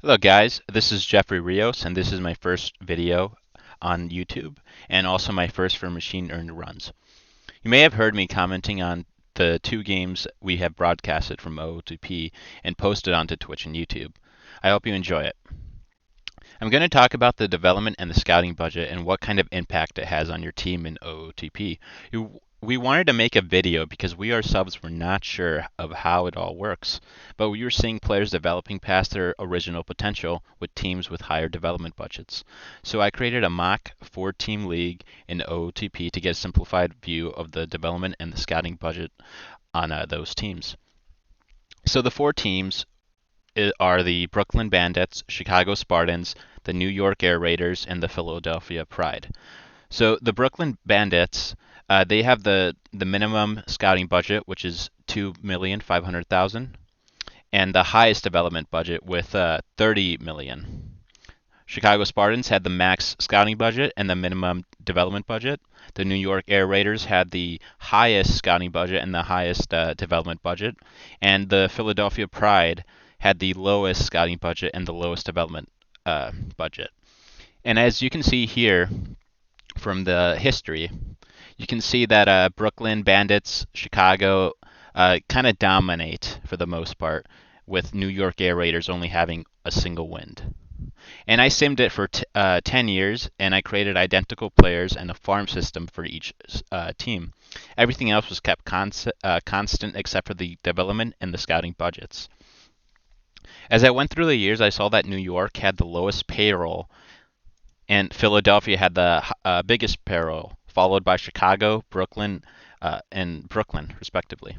Hello guys, this is Jeffrey Rios and this is my first video on YouTube and also my first for machine earned runs. You may have heard me commenting on the two games we have broadcasted from OOTP and posted onto Twitch and YouTube. I hope you enjoy it. I'm going to talk about the development and the scouting budget and what kind of impact it has on your team in OOTP. We wanted to make a video because we ourselves were not sure of how it all works, but we were seeing players developing past their original potential with teams with higher development budgets. So I created a mock 4-team league in OOTP to get a simplified view of the development and the scouting budget on those teams. So the 4 teams are the Brooklyn Bandits, Chicago Spartans, the New York Air Raiders, and the Philadelphia Pride. So the Brooklyn Bandits, they have the minimum scouting budget, which is 2,500,000, and the highest development budget with 30 million. Chicago Spartans had the max scouting budget and the minimum development budget. The New York Air Raiders had the highest scouting budget and the highest development budget. And the Philadelphia Pride had the lowest scouting budget and the lowest development budget. And as you can see here from the history, you can see that Brooklyn Bandits, Chicago kind of dominate for the most part, with New York Air Raiders only having a single win. And I simmed it for 10 years, and I created identical players and a farm system for each team. Everything else was kept constant except for the development and the scouting budgets. As I went through the years, I saw that New York had the lowest payroll, and Philadelphia had the biggest payroll, followed by Chicago, Brooklyn, and Brooklyn, respectively.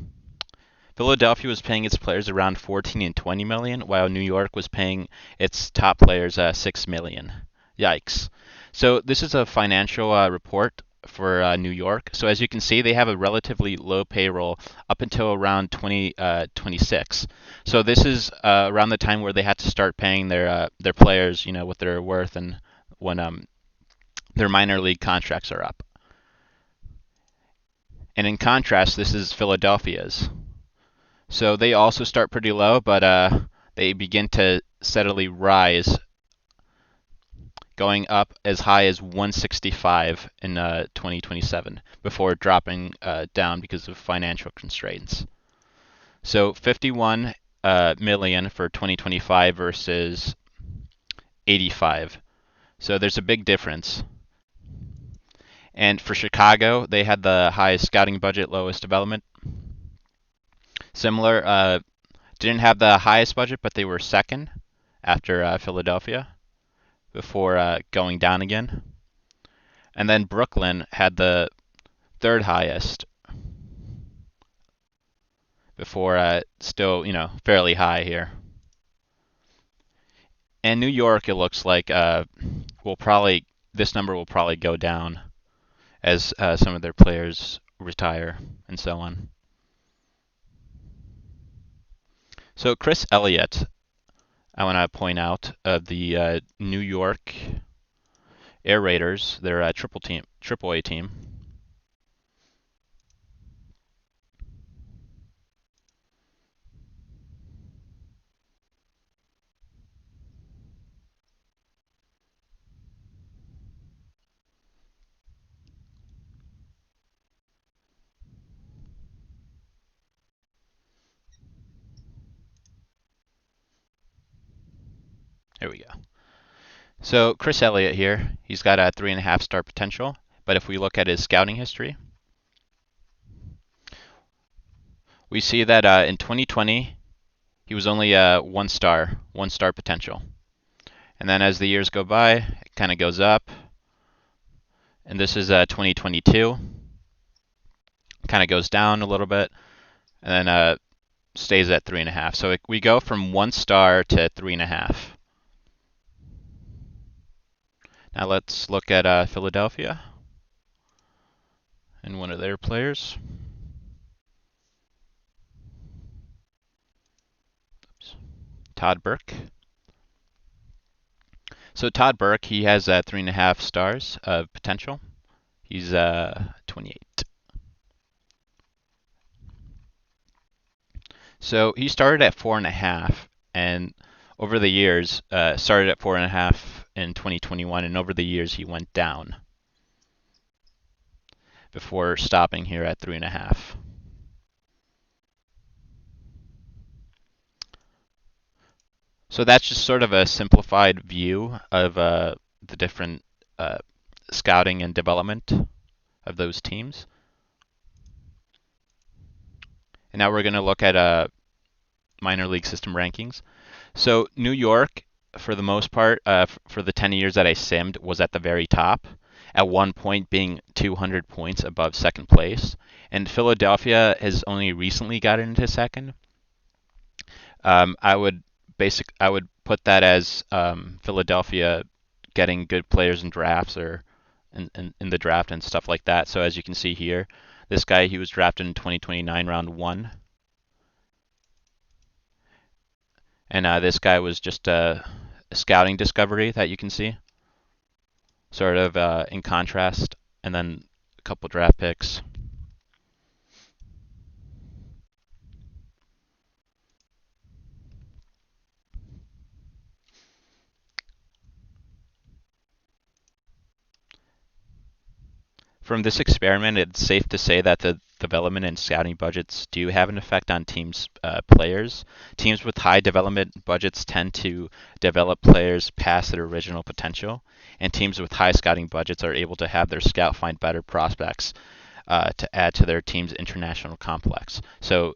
Philadelphia was paying its players around 14 and 20 million, while New York was paying its top players 6 million. Yikes. So this is a financial report for New York. So as you can see, they have a relatively low payroll up until around 2026. So this is around the time where they had to start paying their players, what they're worth, and when their minor league contracts are up. And in contrast, this is Philadelphia's. So they also start pretty low, but they begin to steadily rise, going up as high as 165 in 2027 before dropping down because of financial constraints. So 51 million for 2025 versus 85. So there's a big difference. And for Chicago, they had the highest scouting budget, lowest development. Similar, didn't have the highest budget, but they were second after Philadelphia before going down again. And then Brooklyn had the third highest before still, fairly high here. And New York, it looks like this number will probably go down as some of their players retire and so on. So Chris Elliott, I want to point out, of the New York Air Raiders, their triple A team. There we go. So Chris Elliott here, he's got a 3.5-star potential, but if we look at his scouting history, we see that in 2020 he was only one star potential, and then as the years go by, it kind of goes up, and this is 2022, kind of goes down a little bit, and then stays at 3.5. So we go from 1 star to 3.5. Now let's look at Philadelphia and one of their players. Oops. Todd Burke. So Todd Burke, he has 3.5 stars of potential. He's 28. So he started at 4.5, and over the years, started at 4.5 in 2021, and over the years he went down before stopping here at 3.5. So that's just sort of a simplified view of the different scouting and development of those teams. And now we're going to look at minor league system rankings. So New York, for the most part, for the 10 years that I simmed, was at the very top, at one point being 200 points above second place. And Philadelphia has only recently gotten into second. I would put that as Philadelphia getting good players in drafts or in the draft and stuff like that. So as you can see here, this guy, he was drafted in 2029 round 1. And this guy was just a scouting discovery that you can see, sort of in contrast, and then a couple draft picks. From this experiment, it's safe to say that the development and scouting budgets do have an effect on teams' players. Teams with high development budgets tend to develop players past their original potential, and teams with high scouting budgets are able to have their scout find better prospects to add to their team's international complex. So,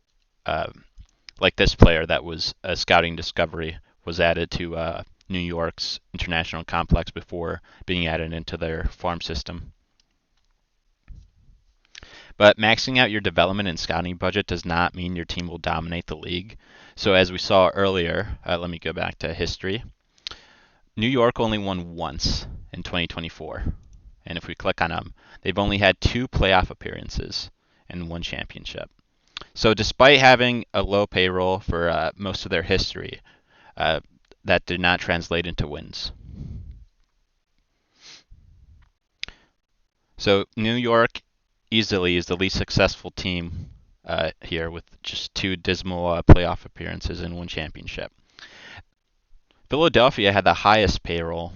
like this player that was a scouting discovery was added to New York's international complex before being added into their farm system. But maxing out your development and scouting budget does not mean your team will dominate the league. So as we saw earlier, let me go back to history. New York only won once in 2024. And if we click on them, they've only had 2 playoff appearances and 1 championship. So despite having a low payroll for most of their history, that did not translate into wins. So New York easily is the least successful team here with just 2 dismal playoff appearances and 1 championship. Philadelphia had the highest payroll,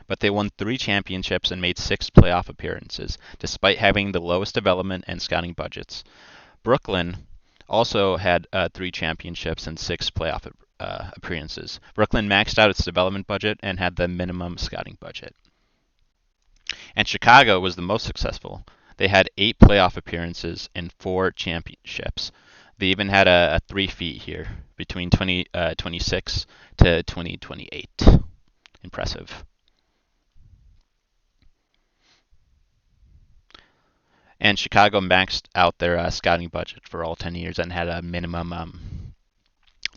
but they won 3 championships and made 6 playoff appearances, despite having the lowest development and scouting budgets. Brooklyn also had 3 championships and 6 playoff appearances. Brooklyn maxed out its development budget and had the minimum scouting budget. And Chicago was the most successful. They had 8 playoff appearances and 4 championships. They even had a 3 feet here between 2026 to 2028. Impressive. And Chicago maxed out their scouting budget for all 10 years and had a minimum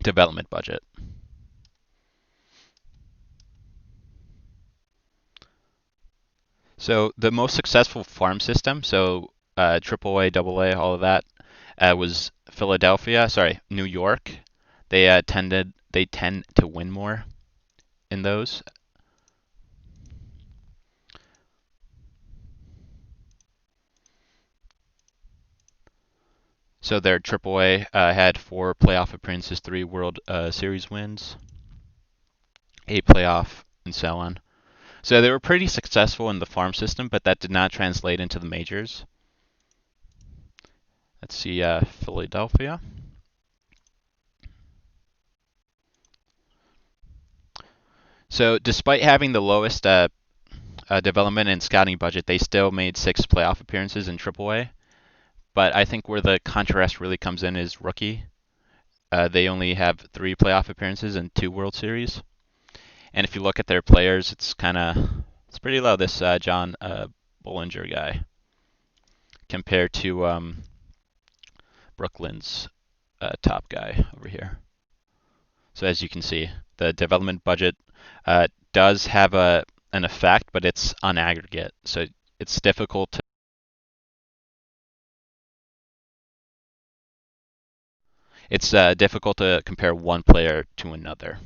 development budget. So the most successful farm system, so AAA, AA, all of that, was New York. They tend to win more in those. So their AAA had 4 playoff appearances, 3 World Series wins, 8 playoff, and so on. So they were pretty successful in the farm system, but that did not translate into the majors. Let's see, Philadelphia. So despite having the lowest development and scouting budget, they still made 6 playoff appearances in AAA. But I think where the contrast really comes in is rookie. They only have 3 playoff appearances and 2 World Series. And if you look at their players, it's pretty low. This John Bollinger guy compared to Brooklyn's top guy over here. So as you can see, the development budget does have an effect, but it's on aggregate. So it's difficult to compare one player to another.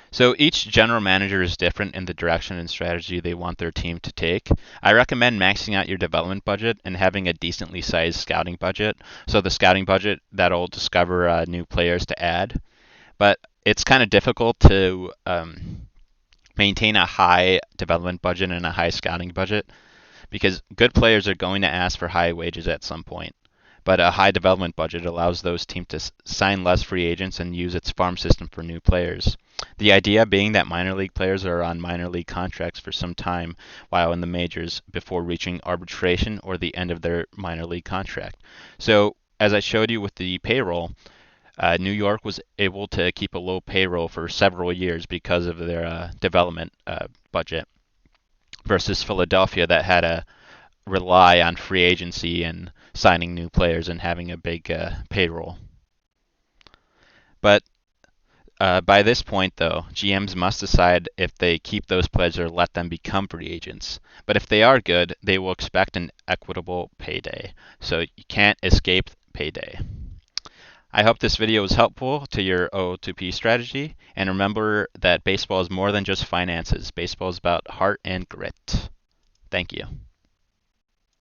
So each general manager is different in the direction and strategy they want their team to take. I recommend maxing out your development budget and having a decently sized scouting budget. So the scouting budget that'll discover new players to add. But it's kind of difficult to maintain a high development budget and a high scouting budget because good players are going to ask for high wages at some point. But a high development budget allows those teams to sign less free agents and use its farm system for new players. The idea being that minor league players are on minor league contracts for some time while in the majors before reaching arbitration or the end of their minor league contract. So, as I showed you with the payroll, New York was able to keep a low payroll for several years because of their development budget versus Philadelphia that had to rely on free agency and signing new players and having a big payroll. But by this point, though, GMs must decide if they keep those players or let them become free agents. But if they are good, they will expect an equitable payday. So you can't escape payday. I hope this video was helpful to your OOTP strategy. And remember that baseball is more than just finances. Baseball is about heart and grit. Thank you.